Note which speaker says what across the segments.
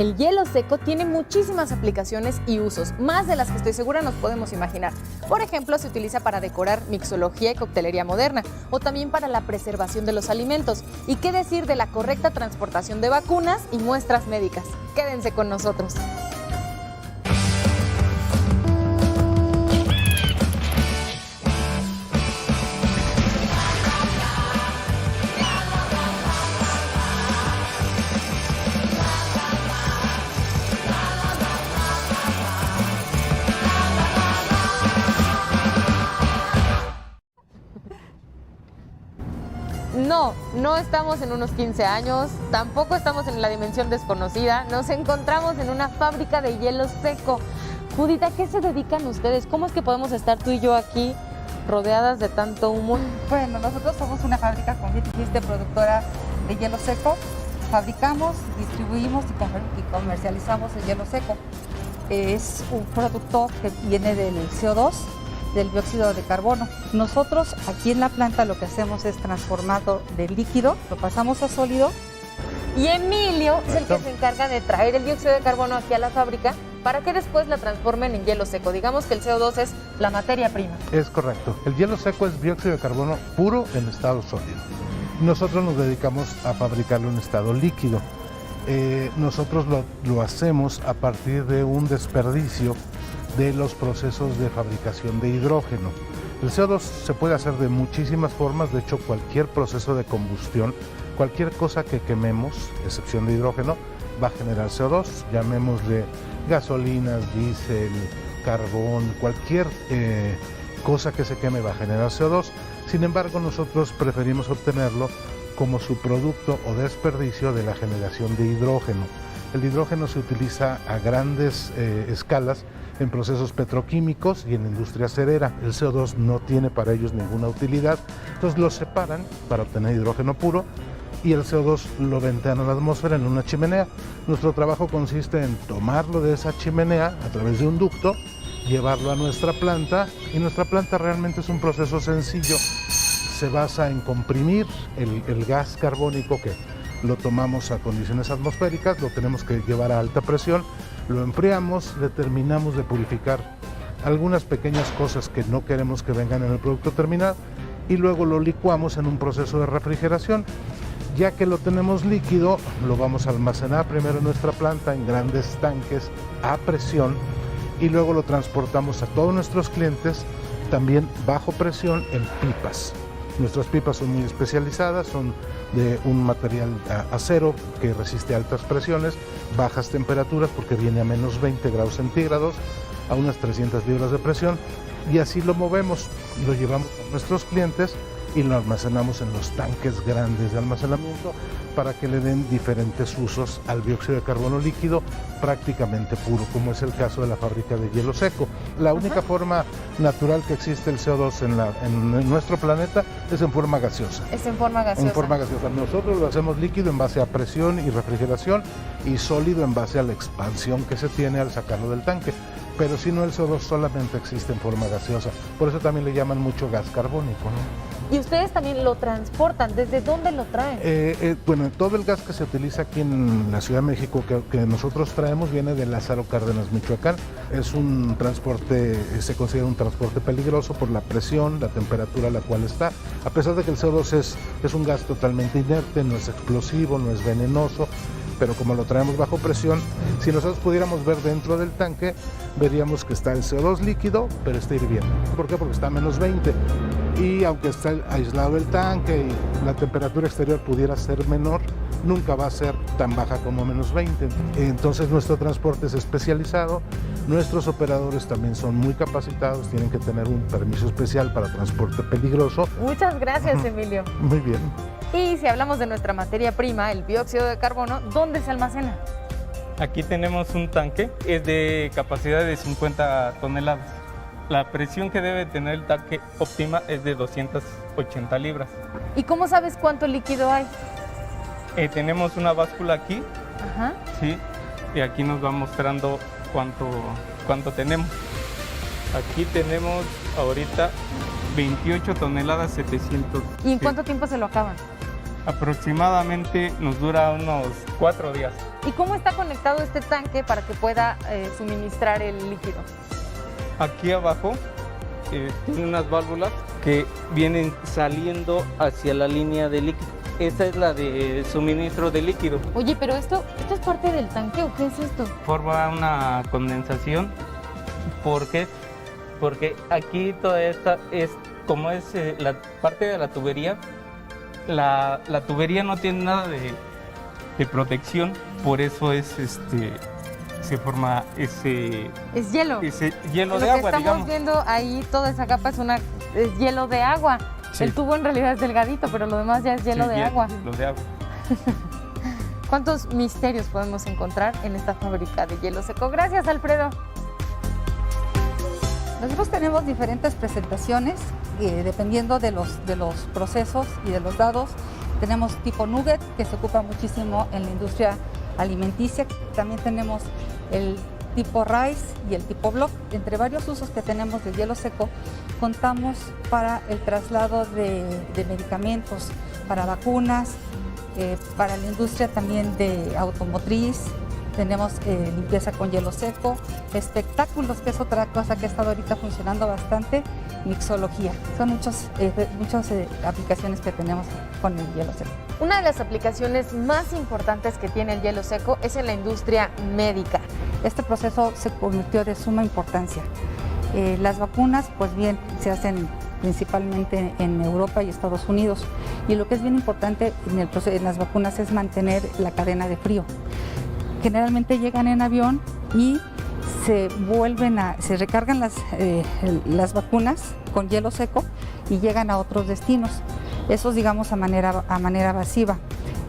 Speaker 1: El hielo seco tiene muchísimas aplicaciones y usos, más de las que estoy segura nos podemos imaginar. Por ejemplo, se utiliza para decorar mixología y coctelería moderna, o también para la preservación de los alimentos. ¿Y qué decir de la correcta transportación de vacunas y muestras médicas? Quédense con nosotros. No estamos en unos 15 años, tampoco estamos en la dimensión desconocida, nos encontramos en una fábrica de hielo seco. Judith, ¿a qué se dedican ustedes? ¿Cómo es que podemos estar tú y yo aquí rodeadas de tanto humo?
Speaker 2: Bueno, nosotros somos una fábrica, como dijiste, productora de hielo seco. Fabricamos, distribuimos y comercializamos el hielo seco. Es un producto que viene del CO2, del dióxido de carbono. Nosotros aquí en la planta lo que hacemos es transformarlo de líquido, lo pasamos a sólido.
Speaker 1: Y Emilio es el que se encarga de traer el dióxido de carbono aquí a la fábrica para que después la transformen en hielo seco. Digamos que el CO2 es la materia prima.
Speaker 3: Es correcto. El hielo seco es dióxido de carbono puro en estado sólido. Nosotros nos dedicamos a fabricarlo en estado líquido. Nosotros lo hacemos a partir de un desperdicio de los procesos de fabricación de hidrógeno. El CO2 se puede hacer de muchísimas formas, de hecho cualquier proceso de combustión, cualquier cosa que quememos, excepción de hidrógeno, va a generar CO2, llamémosle gasolinas, diésel, carbón, cualquier cosa que se queme va a generar CO2, sin embargo nosotros preferimos obtenerlo como subproducto o desperdicio de la generación de hidrógeno. El hidrógeno se utiliza a grandes escalas en procesos petroquímicos y en la industria acerera. El CO2 no tiene para ellos ninguna utilidad, entonces lo separan para obtener hidrógeno puro y el CO2 lo ventean a la atmósfera en una chimenea. Nuestro trabajo consiste en tomarlo de esa chimenea a través de un ducto, llevarlo a nuestra planta, y nuestra planta realmente es un proceso sencillo. Se basa en comprimir el gas carbónico que lo tomamos a condiciones atmosféricas, lo tenemos que llevar a alta presión, lo enfriamos, le terminamos de purificar algunas pequeñas cosas que no queremos que vengan en el producto terminal y luego lo licuamos en un proceso de refrigeración. Ya que lo tenemos líquido, lo vamos a almacenar primero en nuestra planta en grandes tanques a presión y luego lo transportamos a todos nuestros clientes también bajo presión en pipas. Nuestras pipas son muy especializadas, son de un material acero que resiste altas presiones, bajas temperaturas porque viene a menos 20 grados centígrados, a unas 300 libras de presión, y así lo movemos, lo llevamos a nuestros clientes y lo almacenamos en los tanques grandes de almacenamiento para que le den diferentes usos al dióxido de carbono líquido prácticamente puro, como es el caso de la fábrica de hielo seco. La única forma natural que existe el CO2 en nuestro planeta es en forma gaseosa.
Speaker 1: Es en forma gaseosa.
Speaker 3: En forma gaseosa. Nosotros lo hacemos líquido en base a presión y refrigeración y sólido en base a la expansión que se tiene al sacarlo del tanque. Pero si no, el CO2 solamente existe en forma gaseosa. Por eso también le llaman mucho gas carbónico, ¿no?
Speaker 1: Y ustedes también lo transportan. ¿Desde dónde lo traen?
Speaker 3: Bueno, todo el gas que se utiliza aquí en la Ciudad de México que nosotros traemos viene de Lázaro Cárdenas, Michoacán. Es un transporte, se considera un transporte peligroso por la presión, la temperatura a la cual está. A pesar de que el CO2 es un gas totalmente inerte, no es explosivo, no es venenoso, pero como lo traemos bajo presión, si nosotros pudiéramos ver dentro del tanque, veríamos que está el CO2 líquido, pero está hirviendo. ¿Por qué? Porque está a menos 20. Y aunque está aislado el tanque y la temperatura exterior pudiera ser menor, nunca va a ser tan baja como menos 20. Entonces nuestro transporte es especializado, nuestros operadores también son muy capacitados, tienen que tener un permiso especial para transporte peligroso.
Speaker 1: Muchas gracias, Emilio.
Speaker 3: Muy bien.
Speaker 1: Y si hablamos de nuestra materia prima, el dióxido de carbono, ¿dónde se almacena?
Speaker 4: Aquí tenemos un tanque, es de capacidad de 50 toneladas. La presión que debe tener el tanque óptima es de 280 libras.
Speaker 1: ¿Y cómo sabes cuánto líquido hay?
Speaker 4: Tenemos una báscula aquí,
Speaker 1: Ajá.
Speaker 4: ¿sí? Y aquí nos va mostrando cuánto tenemos. Aquí tenemos ahorita 28 toneladas 700.
Speaker 1: ¿Y en cuánto tiempo se lo acaban?
Speaker 4: Aproximadamente nos dura unos 4 días.
Speaker 1: ¿Y cómo está conectado este tanque para que pueda suministrar el líquido?
Speaker 4: Aquí abajo tiene unas válvulas que vienen saliendo hacia la línea de líquido. Esta es la de suministro de líquido.
Speaker 1: Oye, pero ¿esto es parte del tanque o qué es esto?
Speaker 4: Forma una condensación. ¿Por qué? Porque aquí toda esta es, como es la parte de la tubería, la tubería no tiene nada de protección, por eso es se forma ese
Speaker 1: hielo.
Speaker 4: Ese hielo de
Speaker 1: Lo que
Speaker 4: agua,
Speaker 1: estamos
Speaker 4: digamos.
Speaker 1: viendo ahí, toda esa capa es hielo de agua.
Speaker 4: Sí.
Speaker 1: El tubo en realidad es delgadito, pero lo demás ya es hielo de agua.
Speaker 4: Hielo de agua.
Speaker 1: ¿Cuántos misterios podemos encontrar en esta fábrica de hielo seco? Gracias, Alfredo.
Speaker 2: Nosotros tenemos diferentes presentaciones dependiendo de los procesos y de los dados. Tenemos tipo nugget, que se ocupa muchísimo en la industria alimenticia. También tenemos el tipo rice y el tipo block. Entre varios usos que tenemos del hielo seco, contamos para el traslado de medicamentos, para vacunas, para la industria también de automotriz. Tenemos limpieza con hielo seco, espectáculos, que es otra cosa que ha estado ahorita funcionando bastante, mixología. Son muchas aplicaciones que tenemos con el hielo seco.
Speaker 1: Una de las aplicaciones más importantes que tiene el hielo seco es en la industria médica.
Speaker 2: Este proceso se convirtió de suma importancia. Las vacunas, pues bien, se hacen principalmente en Europa y Estados Unidos. Y lo que es bien importante en las vacunas es mantener la cadena de frío. Generalmente llegan en avión y se recargan las vacunas con hielo seco y llegan a otros destinos. Eso, digamos, a manera masiva.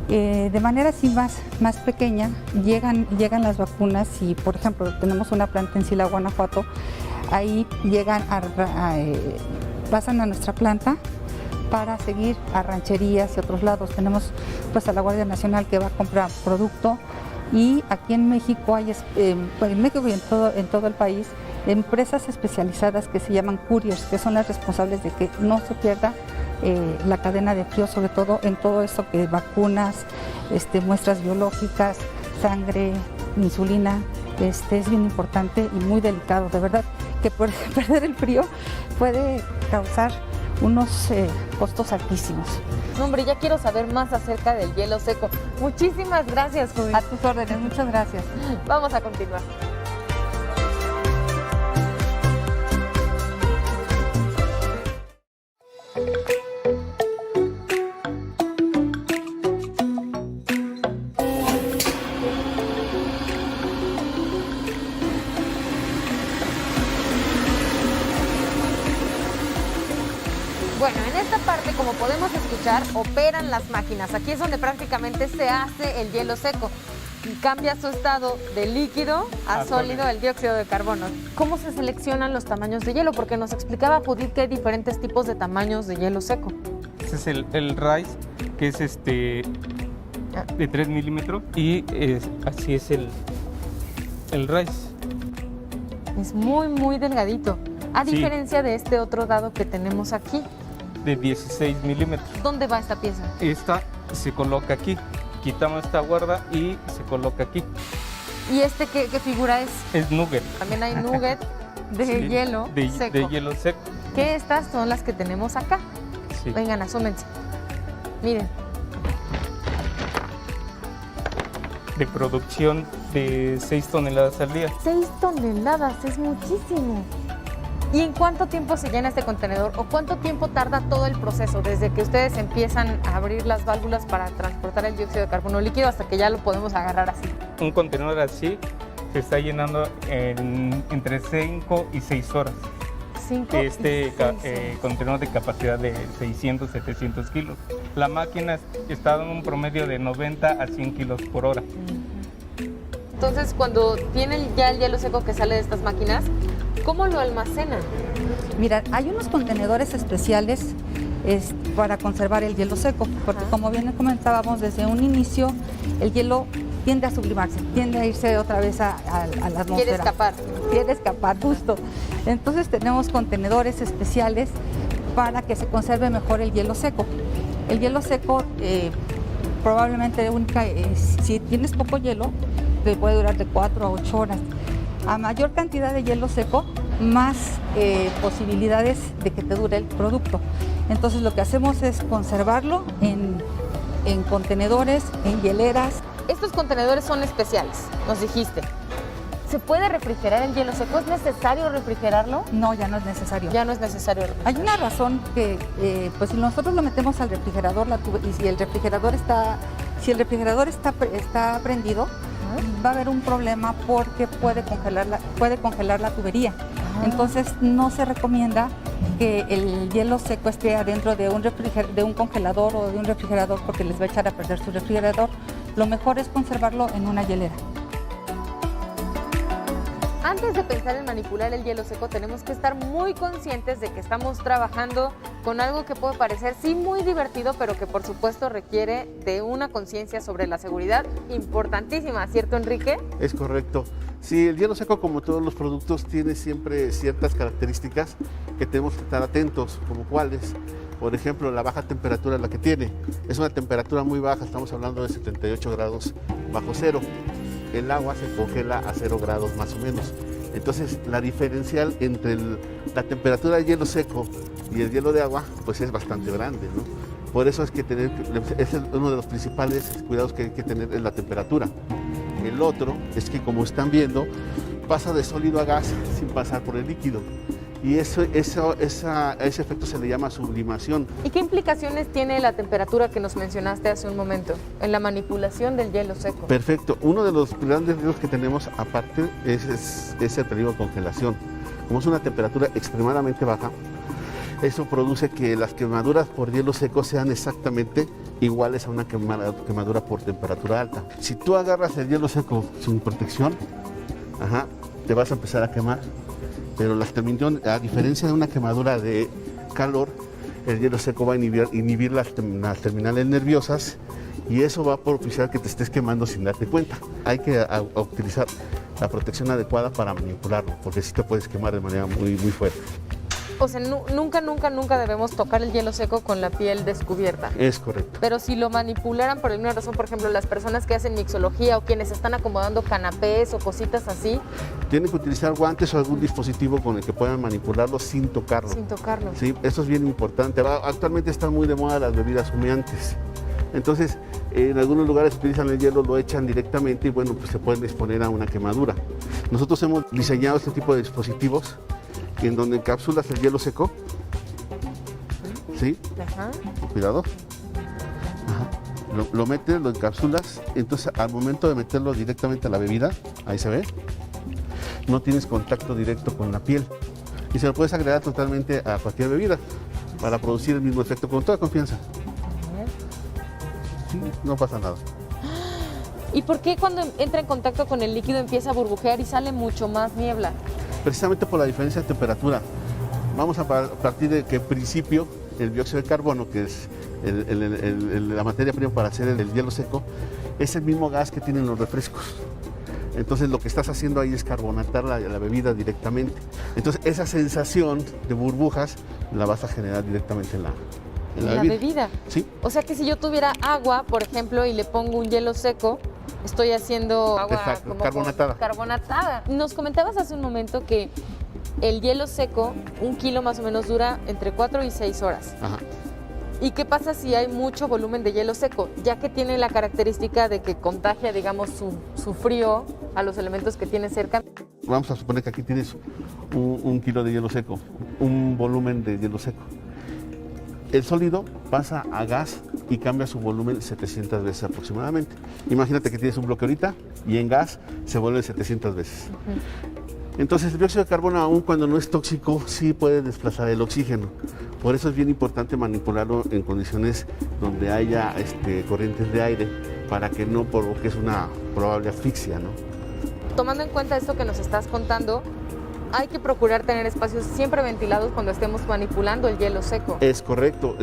Speaker 2: De manera así más pequeña llegan las vacunas y, por ejemplo, tenemos una planta en Silao, Guanajuato. Ahí pasan a nuestra planta para seguir a rancherías y otros lados. Tenemos pues a la Guardia Nacional que va a comprar producto. Y aquí en México hay, en México y en todo el país, empresas especializadas que se llaman couriers, que son las responsables de que no se pierda la cadena de frío, sobre todo en todo esto que vacunas, muestras biológicas, sangre, insulina. Es bien importante y muy delicado, de verdad, que perder el frío puede causar unos costos altísimos.
Speaker 1: No, hombre, ya quiero saber más acerca del hielo seco. Muchísimas gracias, Judith.
Speaker 2: A tus órdenes, muchas gracias.
Speaker 1: Vamos a continuar. Bueno, en esta parte, como podemos escuchar, operan las máquinas. Aquí es donde prácticamente se hace el hielo seco. Y cambia su estado de líquido a sólido el dióxido de carbono. ¿Cómo se seleccionan los tamaños de hielo? Porque nos explicaba Judith que hay diferentes tipos de tamaños de hielo seco.
Speaker 4: Este es el rice, que es de 3 milímetros, y así es el rice.
Speaker 1: Es muy, muy delgadito. A
Speaker 4: Sí.
Speaker 1: diferencia de este otro dado que tenemos aquí.
Speaker 4: De 16 milímetros.
Speaker 1: ¿Dónde va esta pieza?
Speaker 4: Esta se coloca aquí, quitamos esta guarda y se coloca aquí.
Speaker 1: ¿Y qué figura es?
Speaker 4: Es nugget.
Speaker 1: También hay nugget de
Speaker 4: Sí,
Speaker 1: hielo seco.
Speaker 4: De hielo seco.
Speaker 1: Que estas son las que tenemos acá.
Speaker 4: Sí.
Speaker 1: Vengan, asómense. Miren.
Speaker 4: De producción de 6 toneladas al día.
Speaker 1: 6 toneladas, es muchísimo. ¿Y en cuánto tiempo se llena este contenedor o cuánto tiempo tarda todo el proceso desde que ustedes empiezan a abrir las válvulas para transportar el dióxido de carbono líquido hasta que ya lo podemos agarrar así?
Speaker 4: Un contenedor así se está llenando entre 5 y 6 horas.
Speaker 1: 5 y 6 horas.
Speaker 4: Contenedor de capacidad de 600, 700 kilos. La máquina está dando un promedio de 90 a 100 kilos por hora.
Speaker 1: Entonces, cuando tienen ya el hielo seco que sale de estas máquinas, ¿cómo lo almacenan?
Speaker 2: Mira, hay unos contenedores especiales para conservar el hielo seco, porque como bien comentábamos desde un inicio, el hielo tiende a sublimarse, tiende a irse otra vez a la atmósfera.
Speaker 1: Quiere escapar.
Speaker 2: Quiere escapar, justo. Entonces tenemos contenedores especiales para que se conserve mejor el hielo seco. El hielo seco probablemente única es, si tienes poco hielo, te puede durar de 4 a 8 horas. A mayor cantidad de hielo seco, más posibilidades de que te dure el producto. Entonces lo que hacemos es conservarlo en contenedores, en hieleras.
Speaker 1: Estos contenedores son especiales, nos dijiste. ¿Se puede refrigerar el hielo seco? ¿Es necesario refrigerarlo?
Speaker 2: No, ya no es necesario.
Speaker 1: Ya no es necesario refrigerarlo.
Speaker 2: Hay una razón que, pues si nosotros lo metemos al refrigerador y si el refrigerador está prendido, va a haber un problema porque puede congelar la tubería. Entonces no se recomienda que el hielo seco esté adentro de un congelador o de un refrigerador porque les va a echar a perder su refrigerador. Lo mejor es conservarlo en una hielera.
Speaker 1: Antes de pensar en manipular el hielo seco, tenemos que estar muy conscientes de que estamos trabajando con algo que puede parecer sí muy divertido, pero que por supuesto requiere de una conciencia sobre la seguridad importantísima, ¿cierto, Enrique?
Speaker 5: Es correcto. Sí, el hielo seco, como todos los productos, tiene siempre ciertas características que tenemos que estar atentos, como cuáles. Por ejemplo, la baja temperatura la que tiene. Es una temperatura muy baja, estamos hablando de 78 grados bajo cero. El agua se congela a 0 grados más o menos. Entonces, la diferencial entre la temperatura del hielo seco y el hielo de agua, pues es bastante grande, ¿no? Por eso es que es uno de los principales cuidados que hay que tener es la temperatura. El otro es que, como están viendo, pasa de sólido a gas sin pasar por el líquido. Y ese efecto se le llama sublimación.
Speaker 1: ¿Y qué implicaciones tiene la temperatura que nos mencionaste hace un momento en la manipulación del hielo seco?
Speaker 5: Perfecto. Uno de los grandes riesgos que tenemos aparte es el peligro de congelación. Como es una temperatura extremadamente baja, eso produce que las quemaduras por hielo seco sean exactamente iguales a una quemadura por temperatura alta. Si tú agarras el hielo seco sin protección, te vas a empezar a quemar. Pero a diferencia de una quemadura de calor, el hielo seco va a inhibir las terminales nerviosas y eso va a propiciar que te estés quemando sin darte cuenta. Hay que utilizar la protección adecuada para manipularlo, porque sí te puedes quemar de manera muy, muy fuerte.
Speaker 1: O sea, nunca debemos tocar el hielo seco con la piel descubierta.
Speaker 5: Es correcto.
Speaker 1: Pero si lo manipularan por alguna razón, por ejemplo, las personas que hacen mixología o quienes están acomodando canapés o cositas así.
Speaker 5: Tienen que utilizar guantes o algún dispositivo con el que puedan manipularlo sin tocarlo.
Speaker 1: Sin tocarlo.
Speaker 5: Sí, eso es bien importante. Actualmente están muy de moda las bebidas humeantes. Entonces, en algunos lugares utilizan el hielo, lo echan directamente y bueno, pues se pueden exponer a una quemadura. Nosotros hemos diseñado este tipo de dispositivos en donde encapsulas el hielo seco, ¿sí? Cuidado. Lo metes, lo encapsulas, entonces al momento de meterlo directamente a la bebida, ahí se ve, no tienes contacto directo con la piel y se lo puedes agregar totalmente a cualquier bebida para producir el mismo efecto con toda confianza. Sí, no pasa nada.
Speaker 1: ¿Y por qué cuando entra en contacto con el líquido empieza a burbujear y sale mucho más niebla?
Speaker 5: Precisamente por la diferencia de temperatura. Vamos a partir de que en principio el dióxido de carbono, que es la materia prima para hacer el hielo seco, es el mismo gas que tienen los refrescos. Entonces lo que estás haciendo ahí es carbonatar la bebida directamente. Entonces esa sensación de burbujas la vas a generar directamente en la
Speaker 1: bebida.
Speaker 5: Sí.
Speaker 1: O sea que si yo tuviera agua, por ejemplo, y le pongo un hielo seco, estoy haciendo agua como carbonatada. Nos comentabas hace un momento que el hielo seco, 1 kilo más o menos, dura entre 4 y 6 horas.
Speaker 5: Ajá.
Speaker 1: ¿Y qué pasa si hay mucho volumen de hielo seco? Ya que tiene la característica de que contagia, digamos, su frío a los elementos que tiene cerca.
Speaker 5: Vamos a suponer que aquí tienes 1 kilo de hielo seco, un volumen de hielo seco. El sólido pasa a gas y cambia su volumen 700 veces aproximadamente. Imagínate que tienes un bloque ahorita y en gas se vuelve 700 veces. Entonces el dióxido de carbono, aun cuando no es tóxico, sí puede desplazar el oxígeno. Por eso es bien importante manipularlo en condiciones donde haya corrientes de aire para que no provoques una probable asfixia, ¿no?
Speaker 1: Tomando en cuenta esto que nos estás contando, hay que procurar tener espacios siempre ventilados cuando estemos manipulando el hielo seco.
Speaker 5: Es correcto.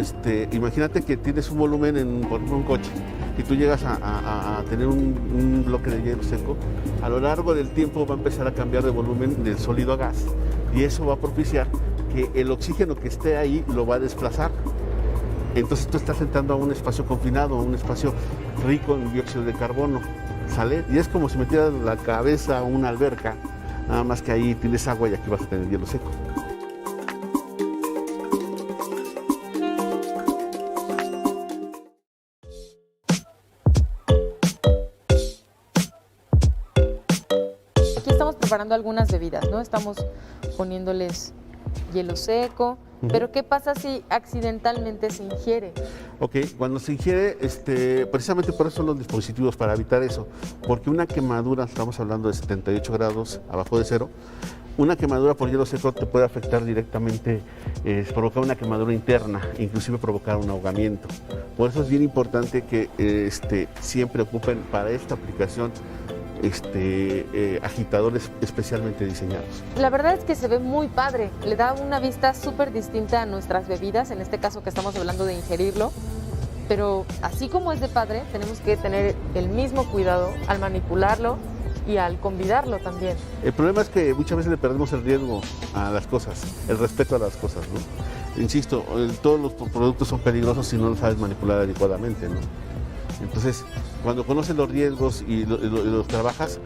Speaker 5: Imagínate que tienes un volumen por ejemplo, un coche y tú llegas a tener un bloque de hielo seco. A lo largo del tiempo va a empezar a cambiar de volumen del sólido a gas y eso va a propiciar que el oxígeno que esté ahí lo va a desplazar. Entonces tú estás entrando a un espacio confinado, a un espacio rico en dióxido de carbono, ¿sale? Y es como si metieras la cabeza a una alberca, nada más que ahí tienes agua y aquí vas a tener hielo seco.
Speaker 1: Aquí estamos preparando algunas bebidas, ¿no? Estamos poniéndoles hielo seco, pero ¿qué pasa si accidentalmente se ingiere?
Speaker 5: Ok, cuando se ingiere, precisamente por eso son los dispositivos, para evitar eso, porque una quemadura, estamos hablando de 78 grados abajo de cero, una quemadura por hielo seco te puede afectar directamente, provocar una quemadura interna, inclusive provocar un ahogamiento. Por eso es bien importante que siempre ocupen para esta aplicación agitadores especialmente diseñados.
Speaker 1: La verdad es que se ve muy padre, le da una vista súper distinta a nuestras bebidas, en este caso que estamos hablando de ingerirlo, pero así como es de padre, tenemos que tener el mismo cuidado al manipularlo y al convidarlo también.
Speaker 5: El problema es que muchas veces le perdemos el riesgo a las cosas, el respeto a las cosas, ¿no? Insisto, todos los productos son peligrosos si no los sabes manipular adecuadamente, ¿no? Entonces, cuando conoces los riesgos y los trabajas,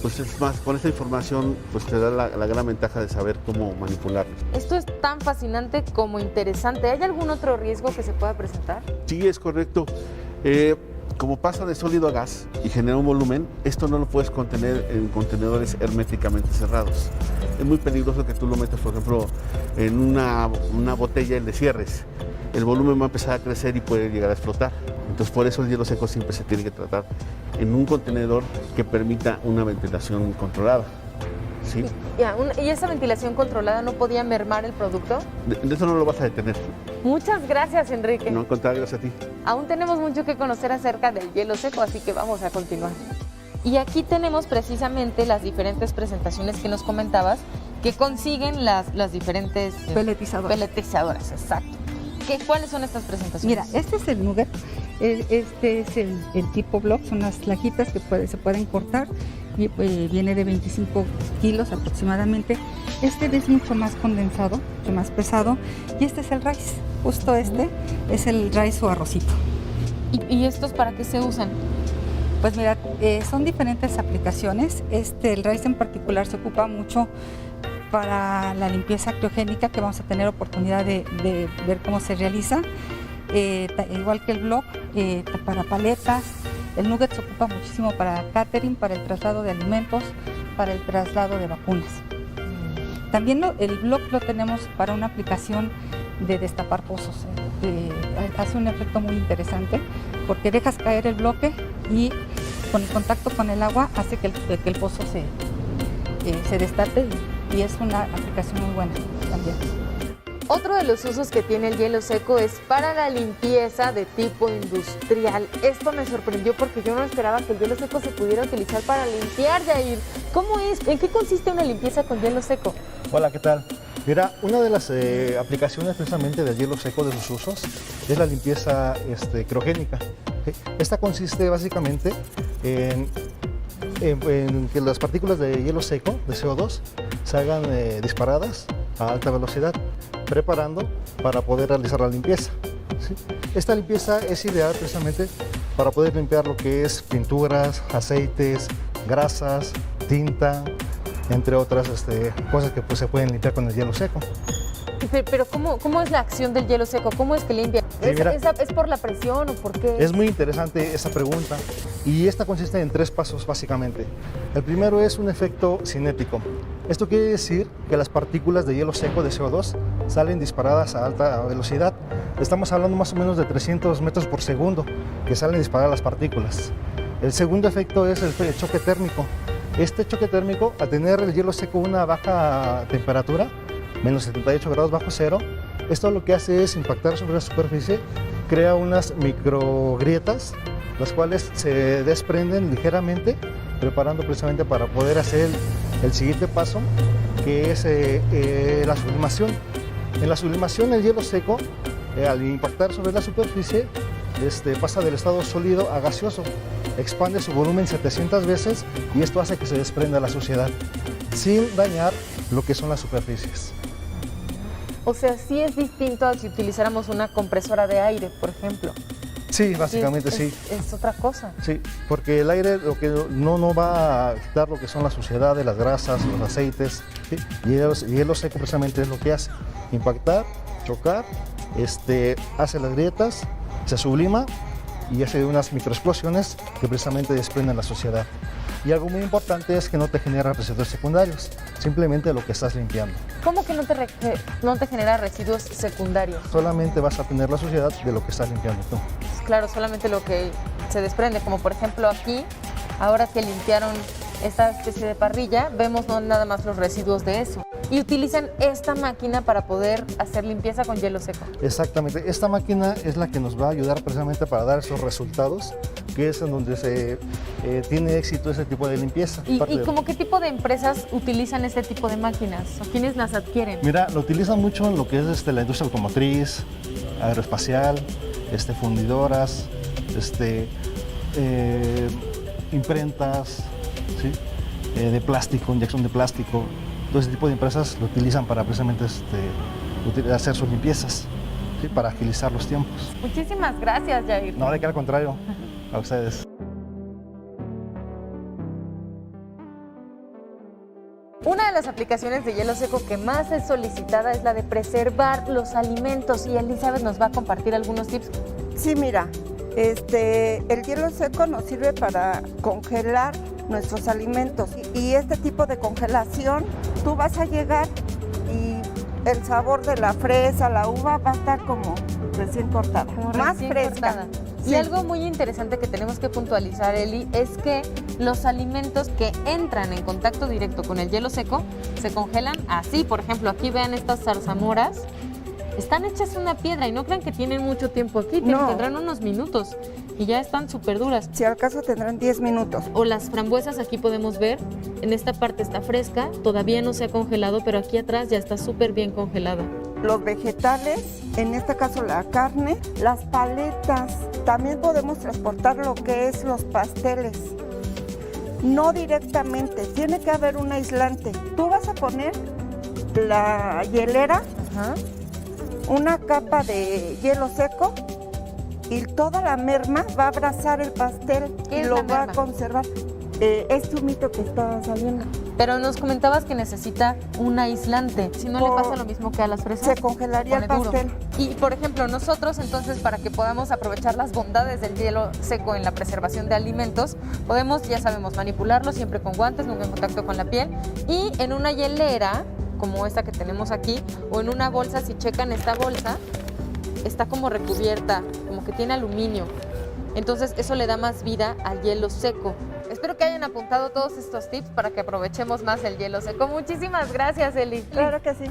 Speaker 5: pues es más, con esta información pues te da la gran ventaja de saber cómo manipularlos.
Speaker 1: Esto es tan fascinante como interesante. ¿Hay algún otro riesgo que se pueda presentar?
Speaker 5: Sí, es correcto. Como pasa de sólido a gas y genera un volumen, esto no lo puedes contener en contenedores herméticamente cerrados. Es muy peligroso que tú lo metas, por ejemplo, en una botella y le cierres. El volumen va a empezar a crecer y puede llegar a explotar. Entonces, por eso el hielo seco siempre se tiene que tratar en un contenedor que permita una ventilación controlada. ¿Sí?
Speaker 1: ¿Y esa ventilación controlada no podía mermar el producto?
Speaker 5: De eso no lo vas a detener.
Speaker 1: Muchas gracias, Enrique.
Speaker 5: No, al contrario, gracias a ti.
Speaker 1: Aún tenemos mucho que conocer acerca del hielo seco, así que vamos a continuar. Y aquí tenemos precisamente las diferentes presentaciones que nos comentabas, que consiguen las diferentes peletizadoras, exacto. ¿Cuáles son estas presentaciones?
Speaker 2: Mira, este es el nugget, este es el tipo block, son las lajitas que se pueden cortar, y, viene de 25 kilos aproximadamente. Este es mucho más condensado, mucho más pesado, y este es el rice, justo este es el rice o arrocito.
Speaker 1: ¿Y estos para qué se usan?
Speaker 2: Pues mira, son diferentes aplicaciones. El rice en particular se ocupa mucho para la limpieza criogénica, que vamos a tener oportunidad de ver cómo se realiza, igual que el block, para paletas. El nugget se ocupa muchísimo para catering, para el traslado de alimentos, para el traslado de vacunas. También el block lo tenemos para una aplicación de destapar pozos. Hace un efecto muy interesante porque dejas caer el bloque y con el contacto con el agua hace que el pozo se destape, y es una aplicación muy buena también.
Speaker 1: Otro de los usos que tiene el hielo seco es para la limpieza de tipo industrial. Esto me sorprendió porque yo no esperaba que el hielo seco se pudiera utilizar para limpiar, Yair. ¿Cómo es? ¿En qué consiste una limpieza con hielo seco?
Speaker 6: Hola, ¿qué tal? Mira, una de las aplicaciones precisamente del hielo seco, de sus usos, es la limpieza criogénica. ¿Okay? Esta consiste básicamente en que las partículas de hielo seco, de CO2, salgan disparadas a alta velocidad, preparando para poder realizar la limpieza. ¿Sí? Esta limpieza es ideal precisamente para poder limpiar lo que es pinturas, aceites, grasas, tinta, entre otras cosas que pues, se pueden limpiar con el hielo seco.
Speaker 1: Pero ¿cómo es la acción del hielo seco? ¿Cómo es que limpia?
Speaker 6: Sí, mira,
Speaker 1: ¿Es por la presión o por qué?
Speaker 6: Es muy interesante esa pregunta, y esta consiste en 3 pasos básicamente. El primero es un efecto cinético. Esto quiere decir que las partículas de hielo seco, de CO2, salen disparadas a alta velocidad. Estamos hablando más o menos de 300 metros por segundo que salen disparadas las partículas. El segundo efecto es el choque térmico. Este choque térmico, al tener el hielo seco una baja temperatura, menos 78 grados bajo cero, esto lo que hace es impactar sobre la superficie, crea unas microgrietas, las cuales se desprenden ligeramente, preparando precisamente para poder hacer el siguiente paso, que es la sublimación. En la sublimación, el hielo seco, al impactar sobre la superficie, pasa del estado sólido a gaseoso, expande su volumen 700 veces, y esto hace que se desprenda la suciedad, sin dañar lo que son las superficies.
Speaker 1: O sea, sí es distinto a si utilizáramos una compresora de aire, por ejemplo.
Speaker 6: Sí, básicamente sí.
Speaker 1: Es otra cosa.
Speaker 6: Sí, porque el aire lo que no va a quitar lo que son la suciedad de las grasas, los aceites, ¿sí? Y el hielo seco precisamente es lo que hace, impactar, chocar, hace las grietas, se sublima y hace unas microexplosiones que precisamente desprenden la suciedad. Y algo muy importante es que no te genera residuos secundarios, simplemente lo que estás limpiando.
Speaker 1: ¿Cómo que no te genera residuos secundarios?
Speaker 6: Solamente vas a tener la suciedad de lo que estás limpiando tú.
Speaker 1: Claro, solamente lo que se desprende, como por ejemplo aquí, ahora que limpiaron esta especie de parrilla, vemos no nada más los residuos de eso. Y utilizan esta máquina para poder hacer limpieza con hielo seco.
Speaker 6: Exactamente, esta máquina es la que nos va a ayudar precisamente para dar esos resultados, que es en donde se tiene éxito ese tipo de limpieza.
Speaker 1: ¿Y como qué tipo de empresas utilizan este tipo de máquinas? ¿O quiénes las adquieren?
Speaker 6: Mira, lo utilizan mucho en lo que es la industria automotriz, aeroespacial, fundidoras, imprentas, ¿sí? De plástico, inyección de plástico. Todo ese tipo de empresas lo utilizan para precisamente hacer sus limpiezas, ¿sí? Para agilizar los tiempos.
Speaker 1: Muchísimas gracias, Jair.
Speaker 6: No, de que al contrario, a ustedes.
Speaker 1: Una de las aplicaciones de hielo seco que más es solicitada es la de preservar los alimentos y Elizabeth nos va a compartir algunos tips.
Speaker 7: Sí, mira, el hielo seco nos sirve para congelar nuestros alimentos y este tipo de congelación, tú vas a llegar y el sabor de la fresa, la uva va a estar como recién cortada, más
Speaker 1: Recién
Speaker 7: fresca.
Speaker 1: cortada. Y
Speaker 7: Sí.
Speaker 1: algo muy interesante que tenemos que puntualizar, Eli, es que los alimentos que entran en contacto directo con el hielo seco se congelan así. Por ejemplo, aquí vean estas zarzamoras. Están hechas en una piedra y no crean que tienen mucho tiempo aquí,
Speaker 7: No.
Speaker 1: tendrán unos minutos y ya están súper duras.
Speaker 7: Si al caso tendrán 10 minutos.
Speaker 1: O las frambuesas, aquí podemos ver, en esta parte está fresca, todavía no se ha congelado, pero aquí atrás ya está súper bien congelada.
Speaker 7: Los vegetales, en este caso la carne, las paletas, también podemos transportar lo que es los pasteles. No directamente, tiene que haber un aislante. Tú vas a poner la hielera,
Speaker 1: Ajá.
Speaker 7: una capa de hielo seco y toda la merma va a abrazar el pastel
Speaker 1: ¿Qué
Speaker 7: y
Speaker 1: es
Speaker 7: lo
Speaker 1: la
Speaker 7: va a
Speaker 1: merma?
Speaker 7: conservar. Es humito que está saliendo.
Speaker 1: Pero nos comentabas que necesita un aislante. Si no le
Speaker 7: Por-
Speaker 1: pasa lo mismo que a las fresas.
Speaker 7: Se congelaría el
Speaker 1: pone duro.
Speaker 7: pastel.
Speaker 1: Y por ejemplo, nosotros entonces para que podamos aprovechar las bondades del hielo seco en la preservación de alimentos, podemos, ya sabemos, manipularlo siempre con guantes, nunca en contacto con la piel, y en una hielera, como esta que tenemos aquí, o en una bolsa, si checan esta bolsa, está como recubierta, como que tiene aluminio. Entonces eso le da más vida al hielo seco. Espero que hayan apuntado todos estos tips para que aprovechemos más el hielo seco. Muchísimas gracias, Eli.
Speaker 7: Claro que sí.